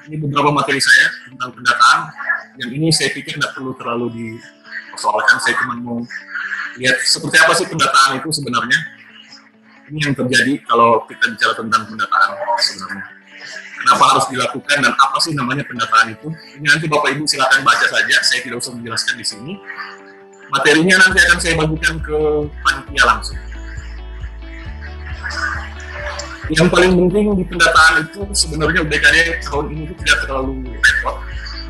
ini beberapa materi saya tentang pendataan. Yang ini saya pikir tidak perlu terlalu dipersoalkan. Saya cuma mau lihat seperti apa sih pendataan itu sebenarnya. Ini yang terjadi kalau kita bicara tentang pendataan sebenarnya. Kenapa harus dilakukan dan apa sih namanya pendataan itu? Ini nanti Bapak Ibu silakan baca saja. Saya tidak usah menjelaskan di sini. Materinya nanti akan saya bagikan ke panitia langsung. Yang paling penting di pendataan itu sebenarnya UBKD tahun ini itu tidak terlalu repot.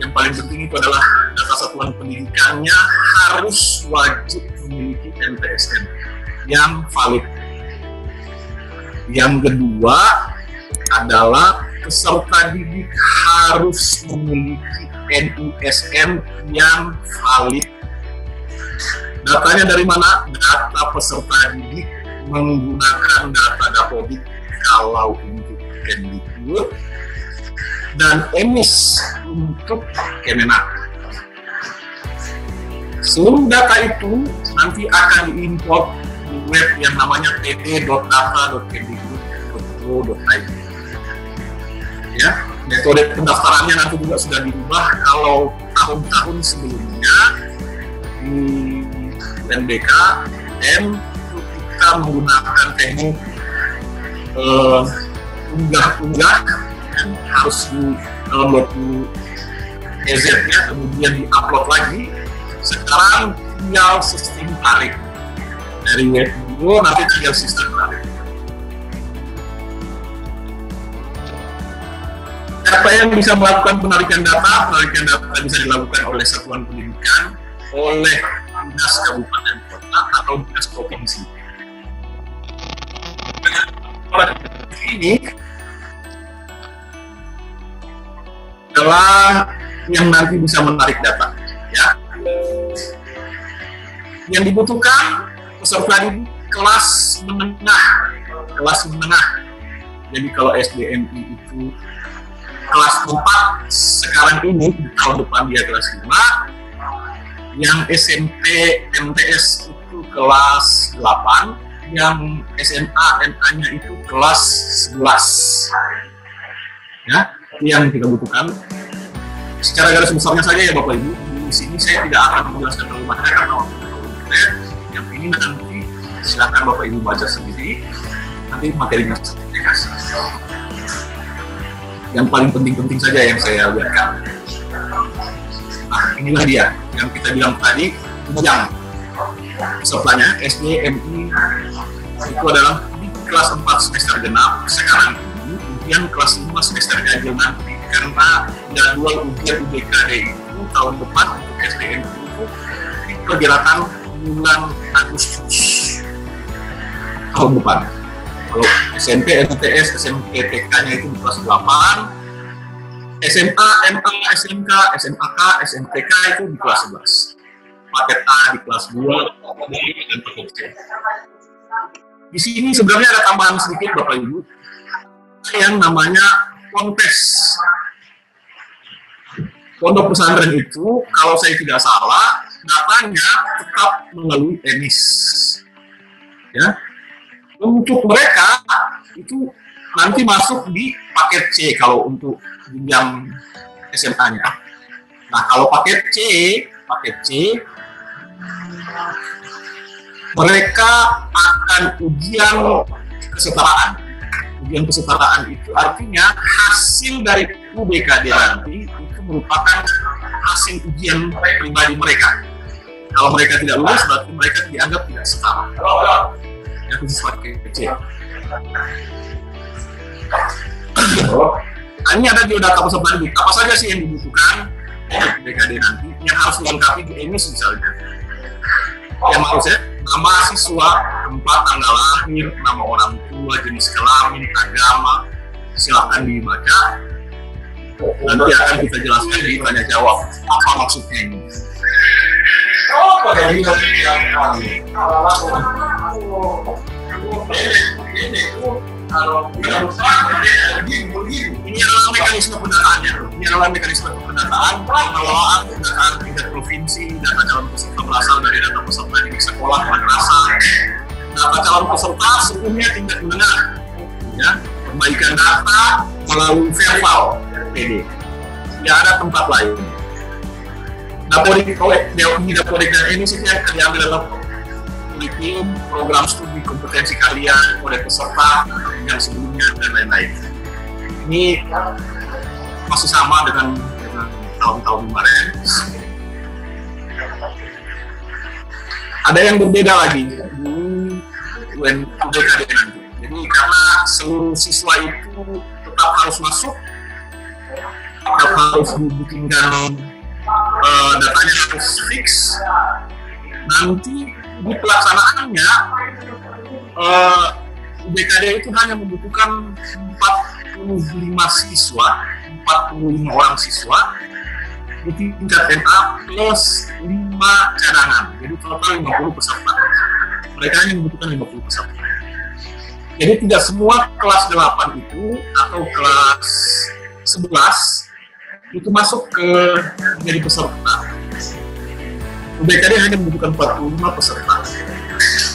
Yang paling penting itu adalah data satuan pendidikannya harus wajib memiliki NPSN yang valid. Yang kedua adalah peserta didik harus memiliki NISN yang valid. Datanya dari mana? Data peserta didik menggunakan data Dapodik kalau untuk Kemdikbud dan EMIS untuk Kemenak. Seluruh data itu nanti akan diimport di web yang namanya pp.data.kemdikbud.go.id. Ya, metode pendaftarannya nanti juga sudah dirubah. Kalau tahun-tahun sebelumnya di UNBK kita menggunakan teknik unggah-unggah dan harus di-download di EZ-nya kemudian di-upload lagi. Sekarang tinggal sistem tarik dari web dulu, nanti tinggal sistem tarik. Siapa yang bisa melakukan penarikan data? Penarikan data bisa dilakukan oleh satuan pendidikan, oleh dinas kabupaten kota atau dinas provinsi. Ini adalah yang nanti bisa menarik data, ya. Yang dibutuhkan peserta didik kelas menengah. Jadi kalau SDMI itu kelas 4, sekarang ini tahun depan dia kelas 5. Yang SMP MTS itu kelas 8. Yang SMA MA-nya itu kelas 11. Ya, itu yang kita butuhkan. Secara garis besarnya saja ya Bapak Ibu. Di sini saya tidak akan menjelaskan terlalu banyak karena waktu terlalu pendek. Yang ini nanti silakan Bapak Ibu baca sendiri. Nanti materinya saya kasih. Yang paling penting-penting saja yang saya lihatkan. Nah, inilah dia yang kita bilang tadi, yang pesertanya SD, MI itu adalah di kelas 4 semester genap sekarang ini, kemudian kelas 5 semester ganjil nanti, karena jadwal ujian UBKD itu tahun depan untuk SDM itu diperkirakan bulan Agustus tahun depan. Kalau SMP, MTS, SMP, TK-nya itu di kelas 8, SMA, MA, SMK, SMAK, SMTK itu di kelas 11. Paket A di kelas 2, dan paket C. Di sini sebenarnya ada tambahan sedikit Bapak Ibu, yang namanya ponpes. Pondok pesantren itu, kalau saya tidak salah, datanya tetap melalui EMIS. Ya, untuk mereka itu nanti masuk di paket C kalau untuk jenjang SMA-nya. Nah, kalau paket C mereka akan ujian kesetaraan. Ujian kesetaraan itu artinya hasil dari UBKD nanti itu merupakan hasil ujian pribadi mereka. Kalau mereka tidak lulus, berarti mereka dianggap tidak setara. Yang khusus paket C. Ini ada di data peserta didik. Apa saja sih yang dibutuhkan UBKD nanti yang harus dilengkapi di EMIS misalnya? Yang harusnya nama siswa, tempat tanggal lahir, nama orang tua, jenis kelamin, agama, silakan dibaca. Nanti akan kita jelaskan di tanya jawab apa maksudnya ini. Ini adalah mekanisme pendataannya. Ini adalah mekanisme pendataan pengelolaan pendataan tingkat provinsi, data calon peserta berasal dari data peserta di sekolah madrasah, data calon peserta seluruhnya tingkat menengah, ya, perbaikan data melalui verbal PD. Tidak ada tempat lain. Dapodik dan ini sih yang diambil dalam kurikulum, program studi kompetensi kalian, kode peserta yang sebelumnya dan lain-lain. Ini masih sama dengan tahun-tahun kemarin. Ada yang berbeda lagi di UNBKD nanti. Jadi karena seluruh siswa itu tetap harus masuk, tetap harus dibikinkan datanya harus fix. Nanti di pelaksanaannya UBKD itu hanya membutuhkan 45 orang siswa di tingkat NA plus 5 cadangan, jadi total 50 peserta. Mereka hanya membutuhkan 50 peserta. Jadi tidak semua kelas 8 itu atau kelas 11 itu masuk ke menjadi peserta. UBKD hanya membutuhkan 45 peserta.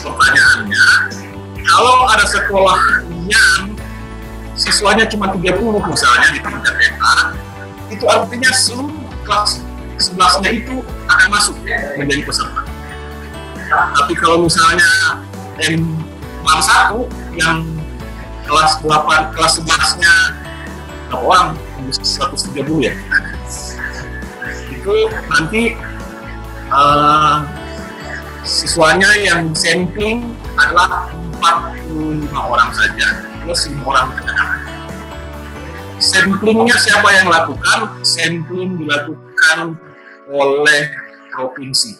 Pertanyaannya, kalau ada sekolah yang siswanya cuma 30 misalnya di tingkat NA, itu artinya seluruh kelas 11-nya itu akan masuk menjadi peserta. Tapi kalau misalnya M1 yang kelas 8, kelas 11-nya berapa orang? 130 ya. Itu nanti siswanya yang sampling adalah 45 orang saja, plus 5 orang cadangan. Samplingnya siapa yang lakukan? Sampling dilakukan oleh provinsi,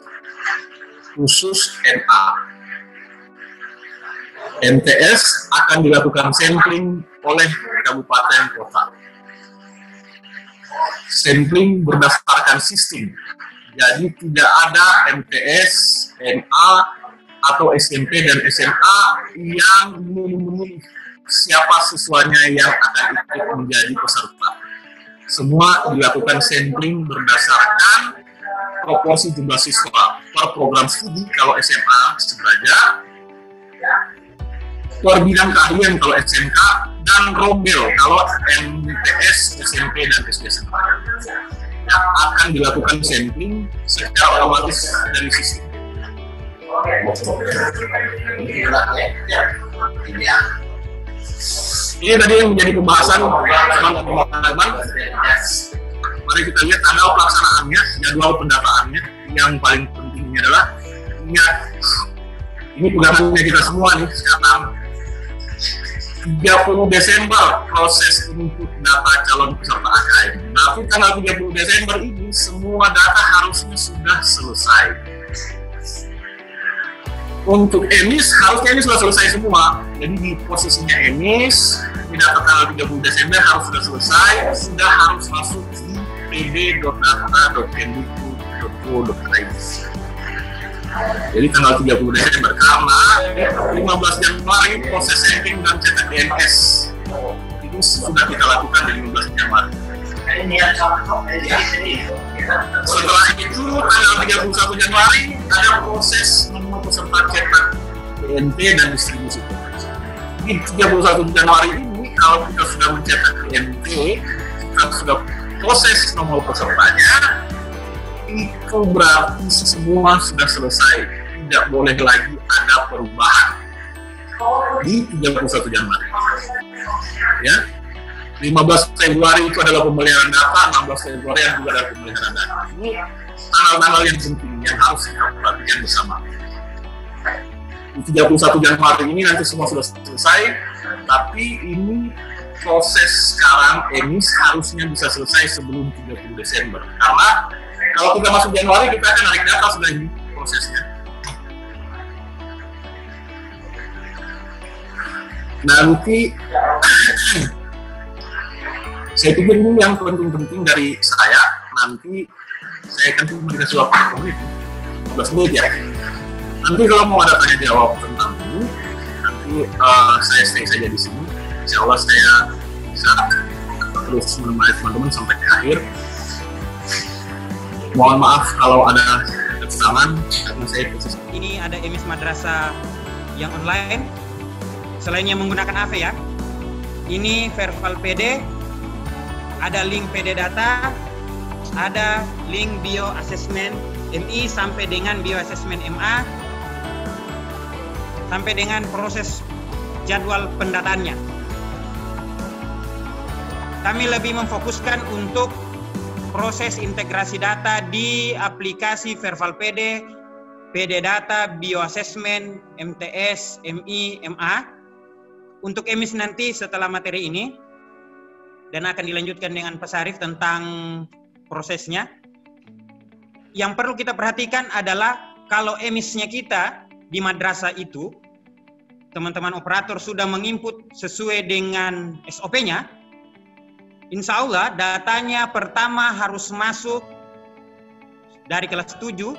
khusus NA. MTS akan dilakukan sampling oleh kabupaten kota. Sampling berdasarkan sistem. Jadi tidak ada MTS, NA, atau SMP dan SMA yang memilih siapa siswanya yang akan ikut menjadi peserta. Semua dilakukan sampling berdasarkan proporsi jumlah siswa per program studi kalau SMA sederajat, per bidang keahlian kalau SMK, dan rombel kalau MTS, SMP, dan SD sederajat. Yang akan dilakukan sampling secara otomatis dari sistem. Ini tadi yang menjadi pembahasan teman-teman. Mari kita lihat tanggal pelaksanaannya, jadwal pendataannya. Yang paling pentingnya adalah ingat, ini pegangannya kita semua nih sekarang. 30 Desember proses input data calon peserta AKM. Tapi tanggal 30 Desember ini semua data harusnya sudah selesai. Untuk EMIS harusnya ini sudah selesai semua. Jadi di posisinya EMIS di data tanggal 30 Desember harus sudah selesai, sudah harus masuk di pd.data.kemdikbud.go.id. Jadi tanggal 30 Desember karena 15 Januari proses sampling dan cetak DNS itu sudah kita lakukan di 15 Januari. Setelah itu tanggal 31 Januari ada proses nomor peserta cetak DNP dan distribusi. Di 31 Januari ini kalau kita sudah mencetak DNP, kita sudah proses nomor pesertanya, itu berarti semua sudah selesai, tidak boleh lagi ada perubahan di 31 Januari. Ya, 15 Februari itu adalah pemeliharaan data, 16 Februari juga adalah pemeliharaan data. Ini tanggal-tanggal yang penting yang harus kita perhatikan bersama. Di 31 Januari ini nanti semua sudah selesai, tapi ini proses sekarang EMIS harusnya bisa selesai sebelum 30 Desember. Karena kalau kita masuk Januari, kita akan narik data sudah ini prosesnya. Nanti saya pikir ini yang penting-penting dari saya. Nanti saya akan dikasih waktu 15 menit ya. Nanti kalau mau ada tanya jawab tentang ini, nanti saya stay saja di sini. Insya Allah saya bisa terus menemani teman-teman sampai ke akhir. Mohon maaf kalau ada kekurangan karena saya posisi. Ini ada EMIS Madrasah yang online, selain yang menggunakan AV ya. Ini Verval PD, ada link PD data, ada link bio assessment MI sampai dengan bio assessment MA, sampai dengan proses jadwal pendataannya. Kami lebih memfokuskan untuk proses integrasi data di aplikasi Verval PD, PD data, bio assessment, MTS, MI, MA. Untuk emis nanti setelah materi ini, dan akan dilanjutkan dengan Pak Sarif tentang prosesnya. Yang perlu kita perhatikan adalah kalau emisnya kita di madrasah itu, teman-teman operator sudah menginput sesuai dengan SOP-nya, insya Allah datanya pertama harus masuk dari kelas 7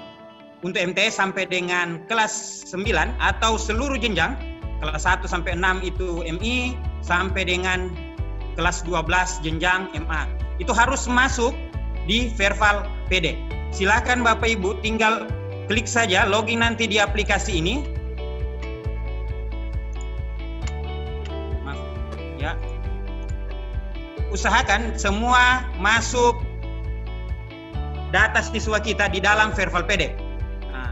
untuk MTS sampai dengan kelas 9 atau seluruh jenjang. Kelas 1 sampai 6 itu MI, sampai dengan kelas 12 jenjang MA. Itu harus masuk di Verval PD. Silakan Bapak Ibu tinggal klik saja login nanti di aplikasi ini. Ya. Usahakan semua masuk data siswa kita di dalam Verval PD. Nah,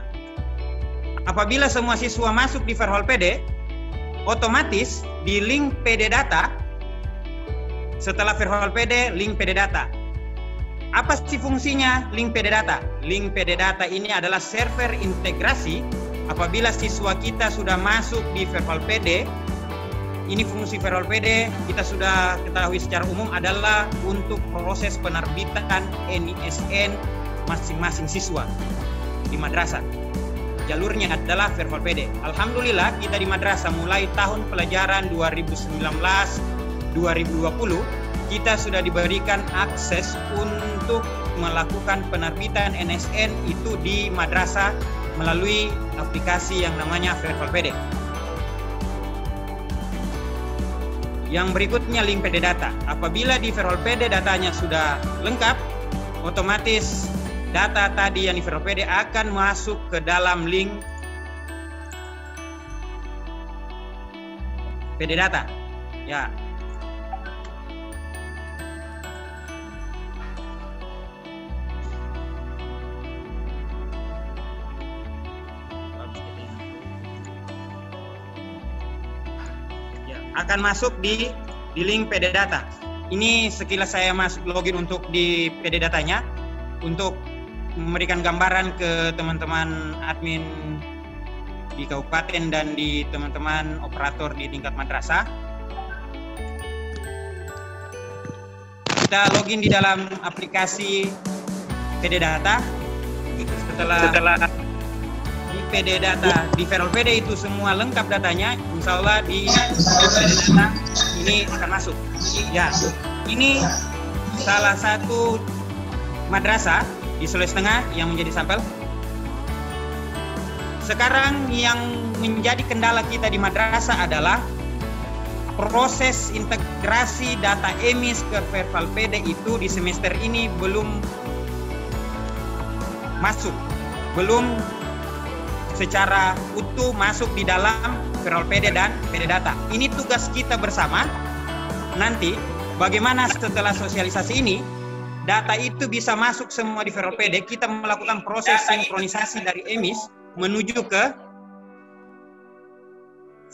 apabila semua siswa masuk di Verval PD, otomatis di link PD data, setelah Verval PD, link PD data. Apa sih fungsinya link PD data? Link PD data ini adalah server integrasi. Apabila siswa kita sudah masuk di Verval PD, ini fungsi Verval PD kita sudah ketahui secara umum adalah untuk proses penerbitan NISN masing-masing siswa di madrasah. Jalurnya adalah Verval PD. Alhamdulillah kita di madrasah mulai tahun pelajaran 2019-2020 kita sudah diberikan akses untuk melakukan penerbitan NSN itu di madrasah melalui aplikasi yang namanya Verval PD. Yang berikutnya link PD data. Apabila di Verval PD datanya sudah lengkap, otomatis data tadi yang di Verval PD akan masuk ke dalam link PD data. Ya. Akan masuk di link PD data. Ini sekilas saya masuk login untuk di PD datanya untuk memberikan gambaran ke teman-teman admin di kabupaten dan di teman-teman operator di tingkat madrasah. Kita login di dalam aplikasi PD data. Setelah di PD data di Verval PD itu semua lengkap datanya, insya Allah di PD data ini akan masuk. Ya, ini salah satu madrasah di Sulawesi Tengah yang menjadi sampel. Sekarang yang menjadi kendala kita di madrasah adalah proses integrasi data emis ke Verval PD itu di semester ini belum masuk, belum secara utuh masuk di dalam Verval PD dan PD data. Ini tugas kita bersama. Nanti bagaimana setelah sosialisasi ini data itu bisa masuk semua di Verval PD, kita melakukan proses sinkronisasi dari emis menuju ke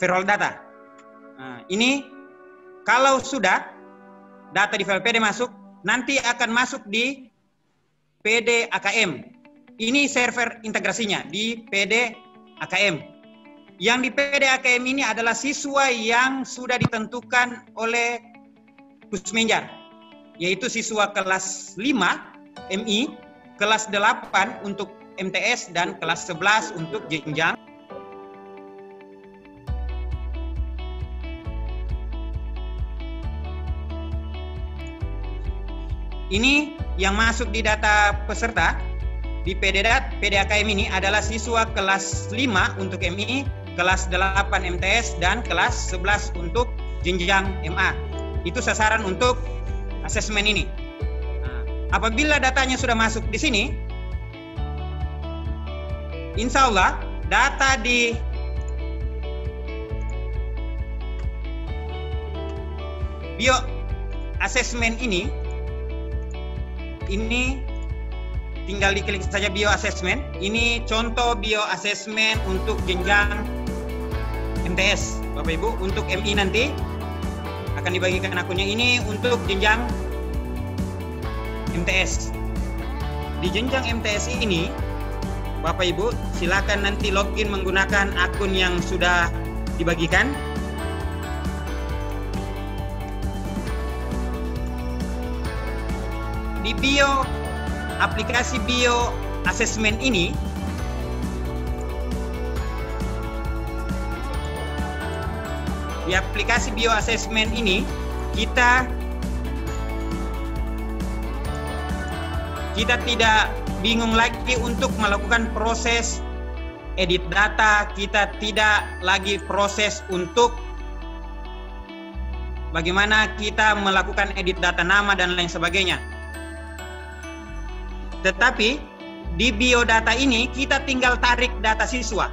Verval data. Nah, ini kalau sudah data di Verval PD masuk, nanti akan masuk di PD AKM. Ini server integrasinya di PD AKM. Yang di PD AKM ini adalah siswa yang sudah ditentukan oleh Pusmenjar, yaitu siswa kelas 5 MI, kelas 8 untuk MTS, dan kelas 11 untuk jenjang. Ini yang masuk di data peserta di PD AKM ini adalah siswa kelas 5 untuk MI, kelas 8 MTS, dan kelas 11 untuk jenjang MA. Itu sasaran untuk asesmen ini. Nah, apabila datanya sudah masuk di sini, insya Allah data di bio assessment ini tinggal diklik saja bio assessment. Ini contoh bio assessment untuk jenjang MTS, Bapak Ibu. Untuk MI nanti akan dibagikan akunnya. Ini untuk jenjang MTS. Di jenjang MTS ini, Bapak Ibu, silakan nanti login menggunakan akun yang sudah dibagikan. Di aplikasi bio assessment ini, kita tidak bingung lagi untuk melakukan proses edit data, kita tidak lagi proses untuk bagaimana kita melakukan edit data nama dan lain sebagainya. Tetapi di biodata ini kita tinggal tarik data siswa.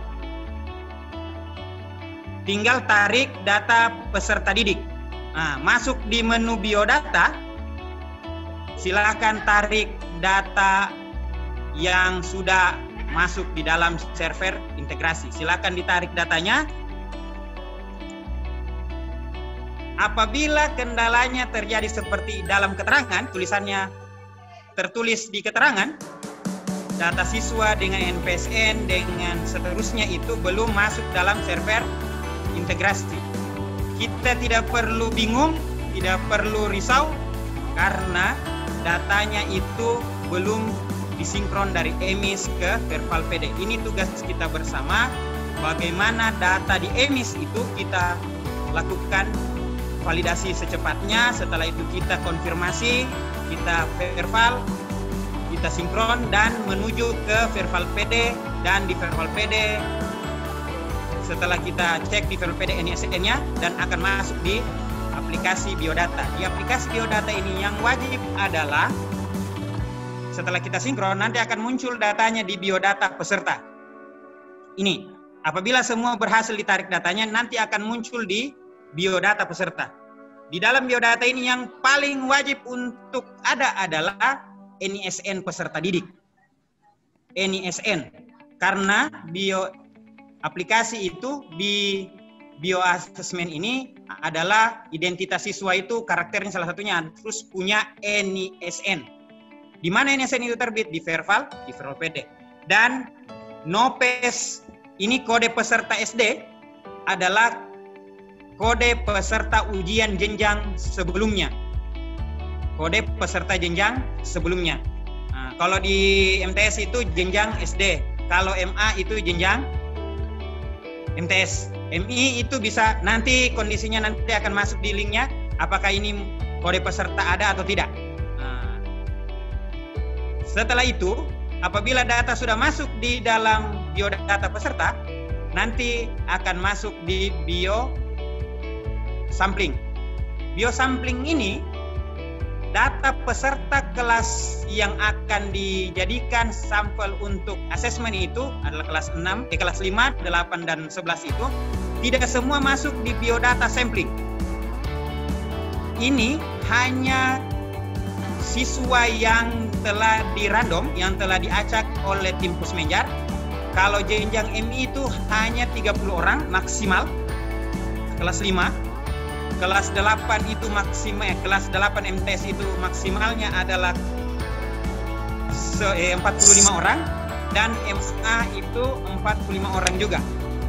Tinggal tarik data peserta didik. Nah, masuk di menu biodata, silakan tarik data yang sudah masuk di dalam server integrasi. Silakan ditarik datanya. Apabila kendalanya terjadi seperti dalam keterangan, tulisannya tertulis di keterangan, data siswa dengan NPSN dengan seterusnya itu belum masuk dalam server integrasi. Kita tidak perlu bingung, tidak perlu risau, karena datanya itu belum disinkron dari EMIS ke Verval PD. Ini tugas kita bersama, bagaimana data di EMIS itu kita lakukan validasi secepatnya, setelah itu kita konfirmasi, kita Verval, kita sinkron dan menuju ke Verval PD, dan di Verval PD setelah kita cek di Verval PD NISN-nya dan akan masuk di aplikasi biodata. Di aplikasi biodata ini yang wajib adalah setelah kita sinkron nanti akan muncul datanya di biodata peserta. Ini apabila semua berhasil ditarik datanya nanti akan muncul di biodata peserta. Di dalam biodata ini yang paling wajib untuk ada adalah NISN peserta didik. NISN. Karena aplikasi itu di bio assessment ini adalah identitas siswa itu karakternya salah satunya terus punya NISN. Di mana NISN itu terbit? Di Verval PD. Dan NOPES ini kode peserta SD adalah kode peserta ujian jenjang sebelumnya. Kode peserta jenjang sebelumnya. Nah, kalau di MTS itu jenjang SD. Kalau MA itu jenjang MTS. MI itu bisa nanti kondisinya nanti akan masuk di linknya. Apakah ini kode peserta ada atau tidak. Nah, setelah itu, apabila data sudah masuk di dalam biodata peserta, nanti akan masuk di bio sampling. Biosampling ini data peserta kelas yang akan dijadikan sampel untuk asesmen itu adalah kelas 6, kelas 5, 8 dan 11 itu tidak semua masuk di biodata sampling. Ini hanya siswa yang telah dirandom, yang telah diacak oleh tim Pusmenjar. Kalau jenjang MI itu hanya 30 orang maksimal, kelas 5. Kelas 8 itu maksimal, kelas 8 MTS itu maksimalnya adalah 45 orang dan MA itu 45 orang juga.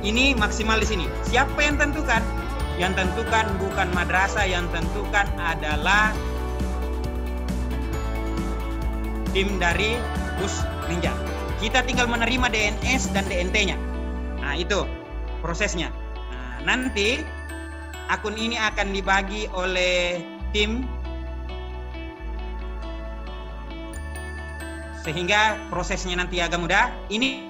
Ini maksimal di sini. Siapa yang tentukan? Yang tentukan bukan madrasah, yang tentukan adalah tim dari Pusmenjar. Kita tinggal menerima DNS dan DNT-nya. Nah, itu prosesnya. Nah, nanti akun ini akan dibagi oleh tim sehingga prosesnya nanti agak mudah. Ini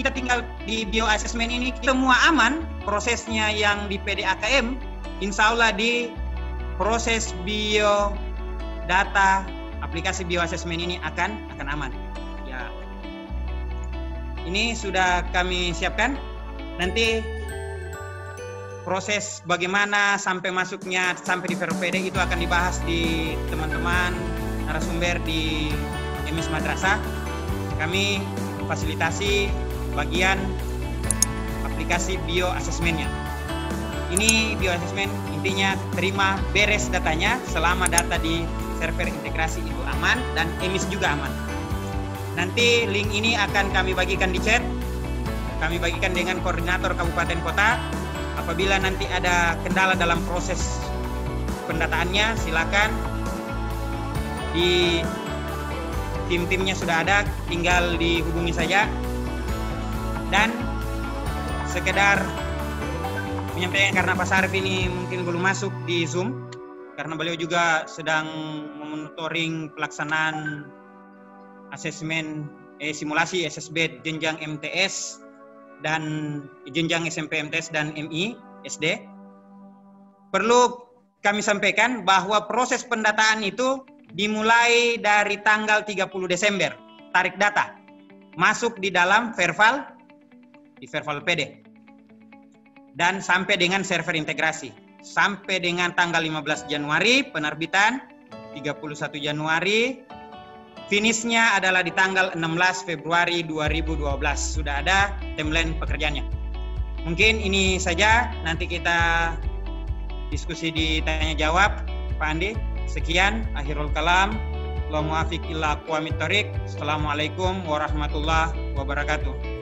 kita tinggal di bio assessment ini semua aman, prosesnya yang di PDAKM insya Allah di proses bio data aplikasi bio assessment ini akan aman. ini sudah kami siapkan. Nanti proses bagaimana sampai masuknya sampai di VerPD itu akan dibahas di teman-teman narasumber di MIS Madrasah. Kami fasilitasi bagian aplikasi bioasesmennya. Ini bioasesmen intinya terima beres datanya selama data di server integrasi itu aman dan MIS juga aman. Nanti link ini akan kami bagikan di chat. Kami bagikan dengan koordinator kabupaten kota. Apabila nanti ada kendala dalam proses pendataannya, silakan di tim-timnya sudah ada, tinggal dihubungi saja. Dan sekedar menyampaikan karena Pak Sarif ini mungkin belum masuk di Zoom, karena beliau juga sedang memonitoring pelaksanaan asesmen simulasi SSB jenjang MTS dan jenjang SMP MTS dan MI SD. Perlu kami sampaikan bahwa proses pendataan itu dimulai dari tanggal 30 Desember, tarik data masuk di dalam di VerFalPD dan sampai dengan server integrasi sampai dengan tanggal 15 Januari penerbitan, 31 Januari, finishnya adalah di tanggal 16 Februari 2012. Sudah ada timeline pekerjaannya. Mungkin ini saja, nanti kita diskusi di tanya jawab. Pak Andi, sekian. Akhirul kalam. La muafiq illa aqwamit thoriq. Assalamualaikum warahmatullahi wabarakatuh.